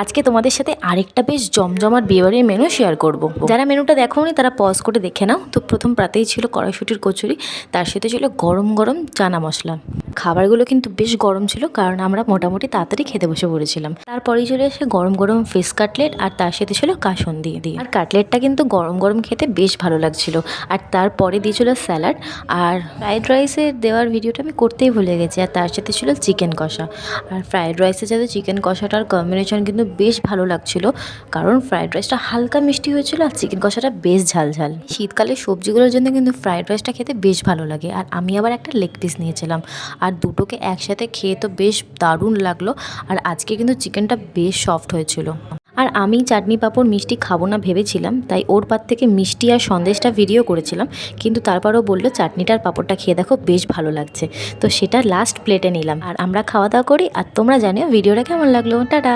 আজকে তোমাদের সাথে আরেকটা বেশ জমজমাট বিয়েবাড়ির মেনু শেয়ার করব। যারা মেনুটা দেখোনি তারা পজ করে দেখে নাও। তো প্রথম প্রাতেই ছিল কড়াইশুঁটির কচুরি, তার সাথে ছিল গরম গরম চানা মশলা। খাবারগুলো কিন্তু বেশ গরম ছিল, কারণ আমরা মোটামুটি তাড়াতাড়ি খেতে বসে পড়েছিলাম। তারপরেই চলে এসে গরম গরম ফিশ কাটলেট, আর তার সাথে ছিল কাসুন্দি দিয়ে। আর কাটলেটটা কিন্তু গরম গরম খেতে বেশ ভালো লাগছিল। আর তারপরে দিয়েছিল স্যালাড, আর ফ্রাইড রাইসের দেওয়ার ভিডিওটা আমি করতেই ভুলে গেছি। আর তার সাথে ছিল চিকেন কষা। আর ফ্রাইড রাইসের সাথে চিকেন কষাটার কম্বিনেশন কিন্তু বেশ ভালো লাগছিল, কারণ ফ্রাইড রাইসটা হালকা মিষ্টি হয়েছিল আর চিকেন কষাটা বেশ ঝালঝাল। শীতকালে সবজিগুলোর জন্য কিন্তু ফ্রাইড রাইসটা খেতে বেশ ভালো লাগে। আর আমি আবার একটা লেগ পিস নিয়েছিলাম, আর দুটোকে একসাথে খেয়ে তো বেশ দারুণ লাগলো। আর আজকে কিন্তু চিকেনটা বেশ সফট হয়েছিল। আর আমি চাটনি পাঁপড় মিষ্টি খাবো না ভেবেছিলাম, তাই ওর পার থেকে মিষ্টি আর সন্দেশটা ভিডিও করেছিলাম, কিন্তু তারপরও বললো চাটনিটার পাঁপড়টা খেয়ে দেখো বেশ ভালো লাগছে। তো সেটা লাস্ট প্লেটে নিলাম, আর আমরা খাওয়া দাওয়া করি। আর তোমরা জানিও ভিডিওটা কেমন লাগলো। টাটা।